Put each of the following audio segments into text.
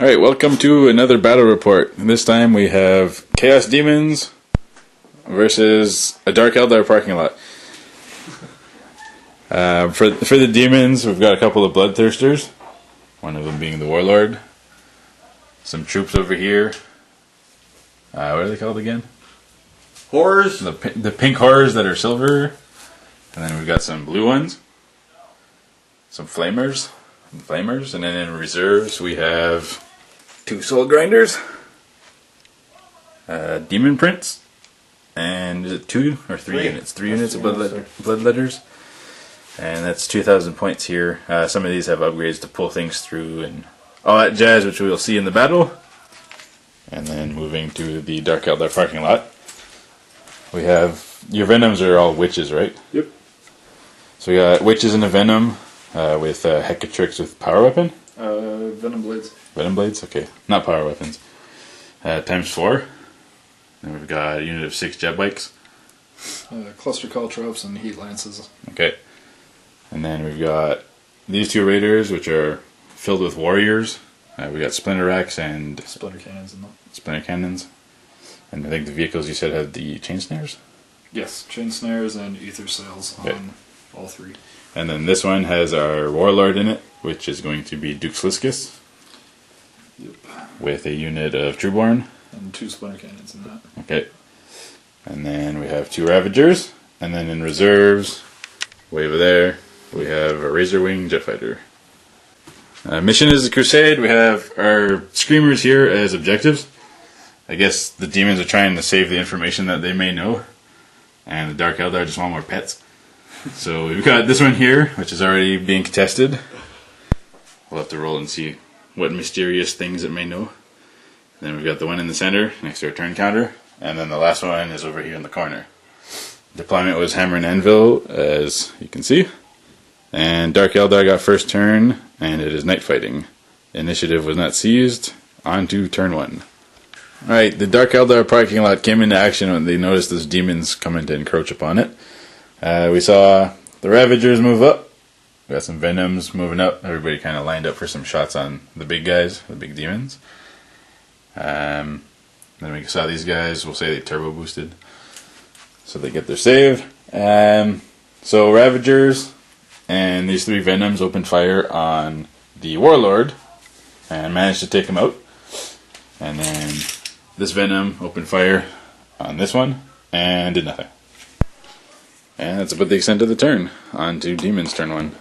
Alright, welcome to another battle report. This time we have Chaos Demons versus a Dark Eldar parking lot. For the demons, we've got a couple of bloodthirsters. One of them being the warlord. Some troops over here. What are they called again? Horrors. The pink horrors that are silver. And then we've got some blue ones. Some flamers. And then in reserves we have 2 soul grinders. Demon prints. And is it 2 or 3 units? 3 units of bloodletters. And that's 2,000 points here. Some of these have upgrades to pull things through and all that jazz, which we will see in the battle. And then moving to the Dark Eldar parking lot. We have, your venoms are all witches, right? Yep. So we got witches and a venom with Hecatrix with power weapon. Venom blades. Venom blades, okay. Not power weapons. Times 4. Then we've got a unit of 6 jet bikes. Cluster caltrops and heat lances. Okay. And then we've got these 2 raiders, which are filled with warriors. We got splinter racks and Splinter cannons and that. splinter cannons. And I think the vehicles you said had the chain snares? Yes, chain snares and ether sails on all 3. And then this one has our warlord in it, which is going to be Duke Sliskus. Yep. With a unit of Trueborn. And 2 splinter cannons in that. Okay. And then we have 2 Ravagers. And then in reserves, way over there, we have a Razorwing jet fighter. Mission is the Crusade. We have our Screamers here as objectives. I guess the demons are trying to save the information that they may know. And the Dark Eldar just want more pets. So we've got this one here, which is already being contested. We'll have to roll and see what mysterious things it may know. Then we've got the one in the center, next to our turn counter. And then the last one is over here in the corner. Deployment was Hammer and Anvil, as you can see. And Dark Eldar got first turn, and it is night fighting. Initiative was not seized. On to turn 1. Alright, the Dark Eldar parking lot came into action when they noticed those demons coming to encroach upon it. We saw the Ravagers move up. We got some Venoms moving up. Everybody kind of lined up for some shots on the big guys, the big demons. Then we saw these guys, we'll say they turbo boosted. So they get their save. So Ravagers and these 3 Venoms opened fire on the Warlord and managed to take him out. And then this Venom opened fire on this one and did nothing. And that's about the extent of the turn. On to Demons turn 1.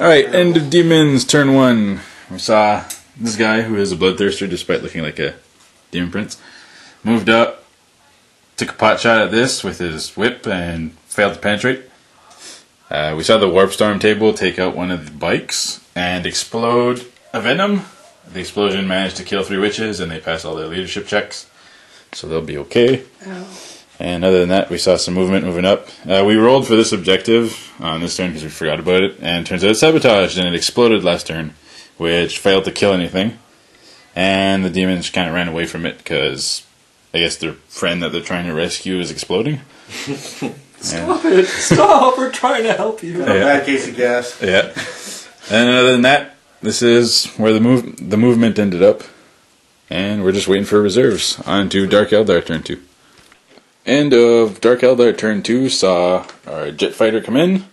Alright, end of Demons turn 1. We saw this guy who is a bloodthirster despite looking like a demon prince. Moved up, took a pot shot at this with his whip and failed to penetrate. We saw the Warp Storm table take out one of the bikes and explode a Venom. The explosion managed to kill 3 witches and they passed all their leadership checks. So they'll be okay. Ow. And other than that, we saw some movement moving up. We rolled for this objective on this turn because we forgot about it. And it turns out it sabotaged and it exploded last turn, which failed to kill anything. And the demons kind of ran away from it because I guess their friend that they're trying to rescue is exploding. Stop it! Stop! We're trying to help you. Bad case of gas. Yeah. And other than that, this is where the movement ended up. And we're just waiting for reserves. On to Dark Eldar turn 2. End of Dark Eldar turn 2 saw our jet fighter come in,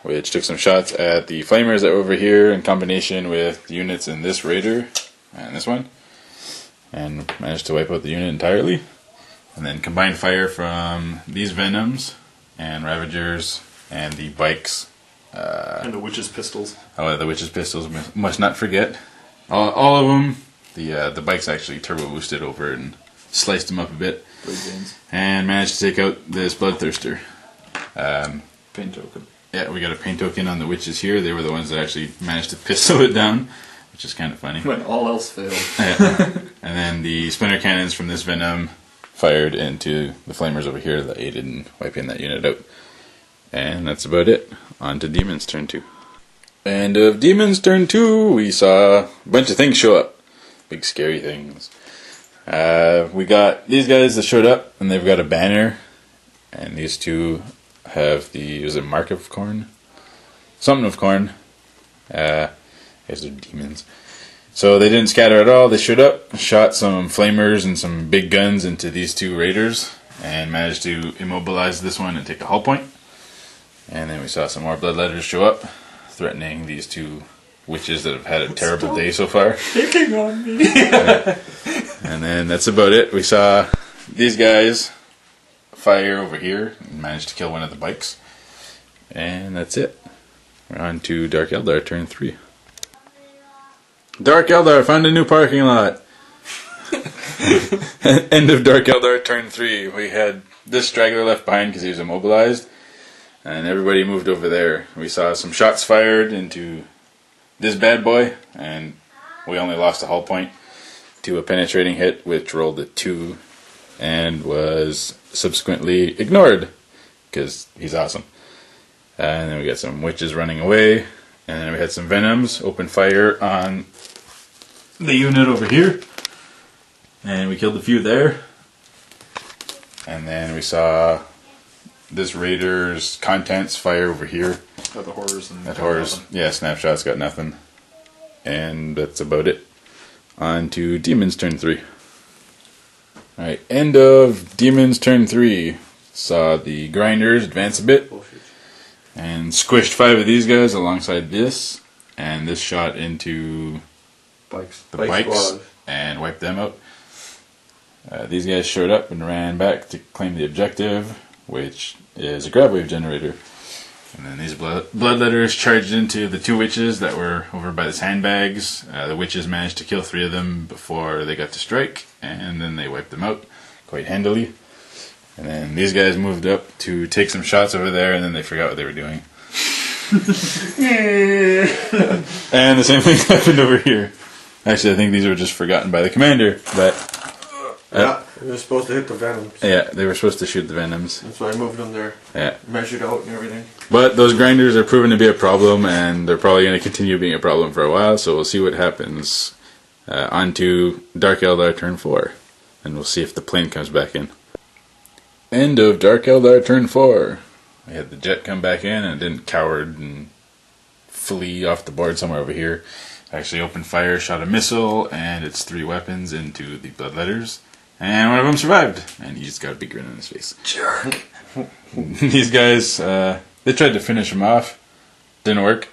which took some shots at the flamers that were over here in combination with units in this raider and this one, and managed to wipe out the unit entirely. And then combined fire from these Venoms and Ravagers and the bikes. And the Witches' pistols. Oh, the Witches' pistols, must not forget. All of them. The bikes actually turbo boosted over and sliced them up a bit. And managed to take out this Bloodthirster. Pain token. Yeah, we got a pain token on the Witches here. They were the ones that actually managed to pistol it down, which is kind of funny. When all else failed. Yeah. And then the splinter cannons from this Venom fired into the flamers over here that aided in wiping that unit out. And that's about it. On to Demons turn 2. And of Demons turn 2, we saw a bunch of things show up. Big scary things. We got these guys that showed up, and they've got a banner. And these 2 have the, is it Mark of Corn? Something of Corn. I guess they're demons. So they didn't scatter at all. They showed up, shot some flamers and some big guns into these two raiders, and managed to immobilize this one and take a hull point. And then we saw some more bloodletters show up, threatening these two witches that have had a terrible day so far. Picking on me. And then that's about it. We saw these guys fire over here and managed to kill one of the bikes. And that's it. We're on to Dark Eldar turn 3. Dark Eldar found a new parking lot. End of Dark Eldar turn 3. We had this straggler left behind because he was immobilized, and everybody moved over there. We saw some shots fired into this bad boy, and we only lost a hull point to a penetrating hit, which rolled a 2 and was subsequently ignored because he's awesome. And then we got some witches running away, and then we had some venoms open fire on the unit over here, and we killed a few there. And then we saw this raider's contents fire over here. Got the horrors and that horrors, yeah, snapshots got nothing, and that's about it. On to Demons turn 3. Alright, end of Demons turn 3. Saw the grinders advance a bit and squished 5 of these guys alongside this, and this shot into the bikes and wiped them out. These guys showed up and ran back to claim the objective, which is a grav wave generator. And then these bloodletters charged into the 2 witches that were over by the sandbags. The witches managed to kill 3 of them before they got to strike, and then they wiped them out quite handily. And then these guys moved up to take some shots over there, and then they forgot what they were doing. And the same thing happened over here. Actually, I think these were just forgotten by the commander, but yeah, they were supposed to hit the venoms. Yeah, they were supposed to shoot the venoms. That's why I moved them there. Yeah. Measured out and everything. But those grinders are proven to be a problem, and they're probably going to continue being a problem for a while, so we'll see what happens. On to Dark Eldar turn 4, and we'll see if the plane comes back in. End of Dark Eldar turn 4. We had the jet come back in, and it didn't coward and flee off the board somewhere over here. Actually opened fire, shot a missile, and its 3 weapons into the bloodletters. And one of them survived, and he's got a big grin on his face. Jerk. These guys, they tried to finish him off. Didn't work.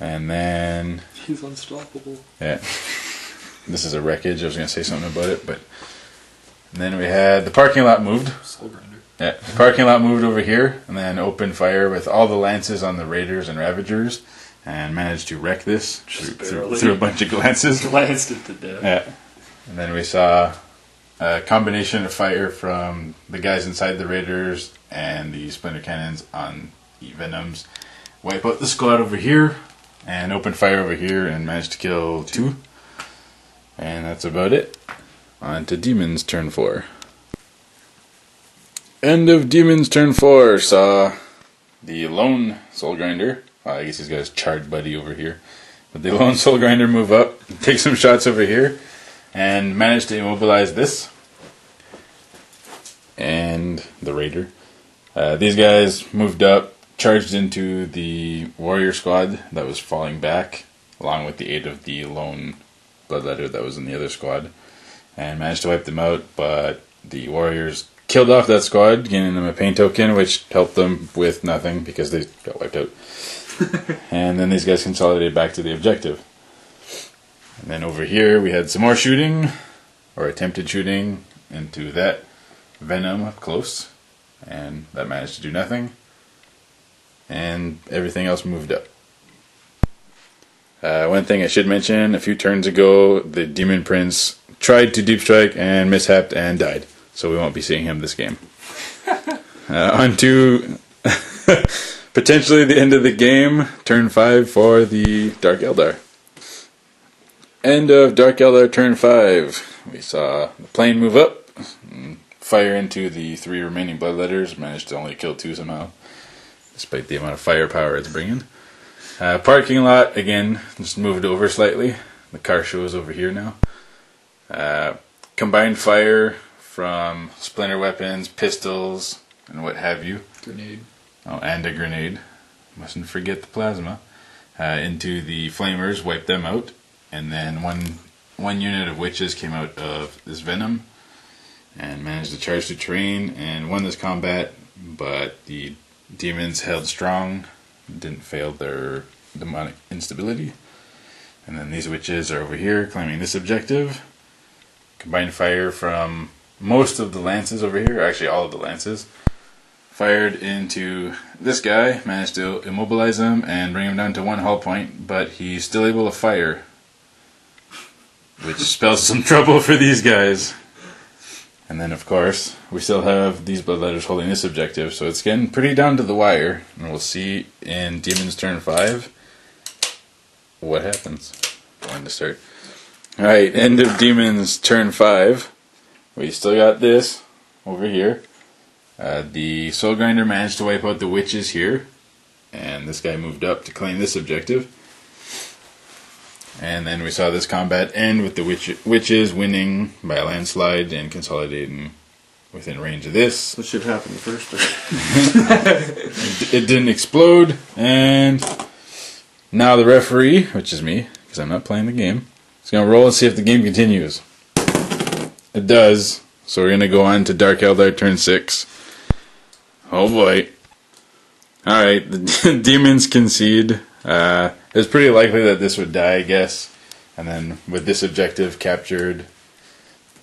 And then... He's unstoppable. Yeah. This is a wreckage. I was going to say something about it, but... And then we had the parking lot moved. Soul grinder. Yeah, the parking lot moved over here, and then opened fire with all the lances on the raiders and ravagers, and managed to wreck this through a bunch of glances. Glanced it to death. Yeah. And then we saw a combination of fire from the guys inside the raiders and the splinter cannons on the venoms wipe out the squad over here, and open fire over here, and managed to kill 2. And that's about it. On to Demons turn 4. End of Demons turn 4. Saw the lone soul grinder. I guess he's got his charred buddy over here. But the lone soul grinder move up, take some shots over here, and managed to immobilize this. And the raider. These guys moved up, charged into the warrior squad that was falling back, along with the aid of the lone bloodletter that was in the other squad, and managed to wipe them out, but the warriors killed off that squad, giving them a pain token, which helped them with nothing because they got wiped out. And then these guys consolidated back to the objective. And then over here we had some more shooting, or attempted shooting, into that venom up close, and that managed to do nothing. And everything else moved up. One thing I should mention, a few turns ago, the Demon Prince tried to deep strike and mishapped and died. So we won't be seeing him this game. On to potentially the end of the game, turn 5 for the Dark Eldar. End of Dark Eldar turn 5. We saw the plane move up, fire into the 3 remaining bloodletters, managed to only kill 2 somehow, despite the amount of firepower it's bringing. Parking lot, again, just moved over slightly. The car show is over here now. Combined fire from splinter weapons, pistols, and what have you. Grenade. Oh, and a grenade. Mustn't forget the plasma. Into the flamers, wiped them out. and then one unit of witches came out of this venom and managed to charge the terrain and won this combat, but the demons held strong, didn't fail their demonic instability. And then these witches are over here claiming this objective. Combined fire from most of the lances over here, actually all of the lances, fired into this guy, managed to immobilize him and bring him down to 1 hull point, but he's still able to fire, which spells some trouble for these guys. And then, of course, we still have these bloodletters holding this objective, so it's getting pretty down to the wire. And we'll see in Demons turn 5 what happens. When to start. Alright, end of Demons turn 5. We still got this over here. The Soul Grinder managed to wipe out the witches here, and this guy moved up to claim this objective. And then we saw this combat end with the witches winning by a landslide and consolidating within range of this. What should happen first? It didn't explode, and now the referee, which is me, because I'm not playing the game, is going to roll and see if the game continues. It does, so we're going to go on to Dark Eldar turn 6. Oh boy. Alright, the demons concede. It was pretty likely that this would die, I guess. And then with this objective captured,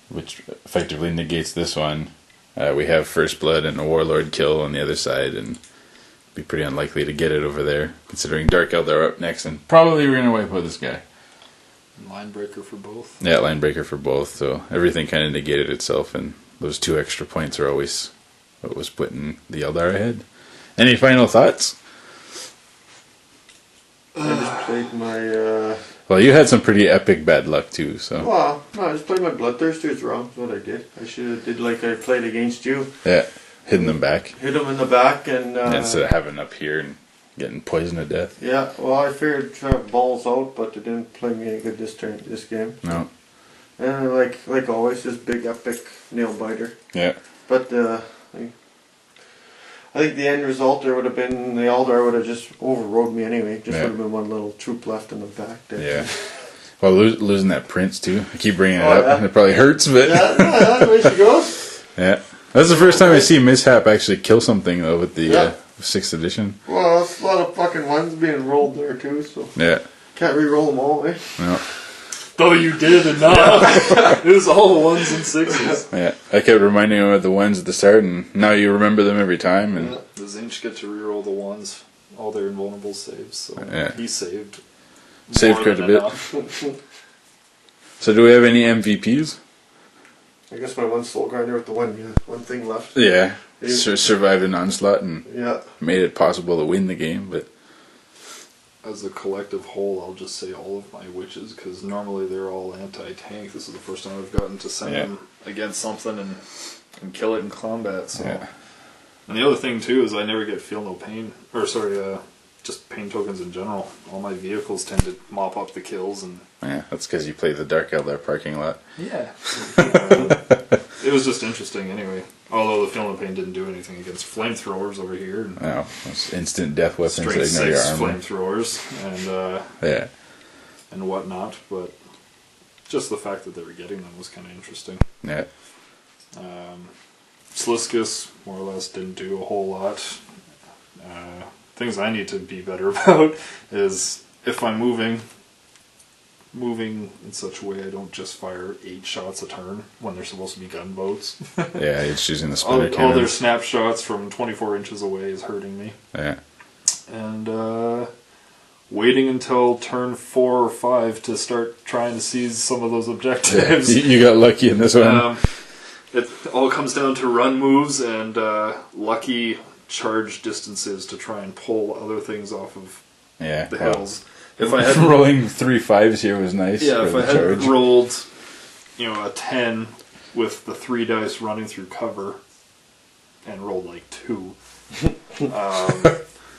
which effectively negates this one, we have First Blood and a Warlord kill on the other side, and it'd be pretty unlikely to get it over there, considering Dark Eldar are up next, and probably we're going to wipe out this guy. Line breaker for both. Yeah, line breaker for both, so everything kind of negated itself, and those 2 extra points are always what was putting the Eldar ahead. Any final thoughts? I just played my, Well, you had some pretty epic bad luck too, so. well, no, I just played my Bloodthirsters wrong, is what I did. I should have did like I played against you. Yeah, hitting them back. Hit them in the back and... instead of having up here and getting poisoned to death. yeah, well, I figured try to balls out, but it didn't play me any good this game. No. And like always, this big epic nail biter. Yeah. But I think the end result there would have been the Eldar would have just overrode me anyway. Just would have been one little troop left in the back there. Yeah. Well, losing that prince too. I keep bringing it up. Yeah. And it probably hurts, but Yeah, there she goes. yeah. That's the first time I see Mishap actually kill something though with the 6th edition. Well, that's a lot of fucking ones being rolled there too, so Yeah. can't re-roll them all, eh? No. Though you did and not. It was all 1s and 6s. Yeah. I kept reminding him of the ones at the start, and now you remember them every time. And The Zinch get to reroll the 1s, all their invulnerable saves, so he saved more quite than a bit. enough. So, do we have any MVPs? I guess my one Soul Grinder with the one thing left. Yeah. Survived an onslaught and Yeah. made it possible to win the game, but. As a collective whole, I'll just say all of my witches, because normally they're all anti-tank. This is the first time I've gotten to send them against something and kill it in combat. So. Yeah. And the other thing too is I never get feel no pain, or sorry, just pain tokens in general. All my vehicles tend to mop up the kills, and Yeah, that's because you play the Dark Eldar parking lot. yeah, it was just interesting anyway. Although the feel no pain didn't do anything against flamethrowers over here. And Oh, those instant death weapons that straight ignore your 6 armor. flamethrowers and whatnot, but just the fact that they were getting them was kind of interesting. Yeah. Sliskus more or less didn't do a whole lot. Things I need to be better about is if I'm moving in such a way I don't just fire 8 shots a turn when they're supposed to be gunboats. Yeah, it's using the all splinter their cannons. snapshots from 24 inches away is hurting me. Yeah. And waiting until turn 4 or 5 to start trying to seize some of those objectives. You got lucky in this one. It all comes down to run moves and lucky charge distances to try and pull other things off of the hills. If I had rolling 3 5s here was nice. yeah, if for I the had charge. rolled, a 10 with the 3 dice running through cover and rolled like 2,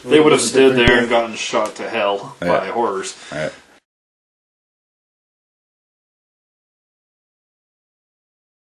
they would have stood there and gotten shot to hell by horrors. Right.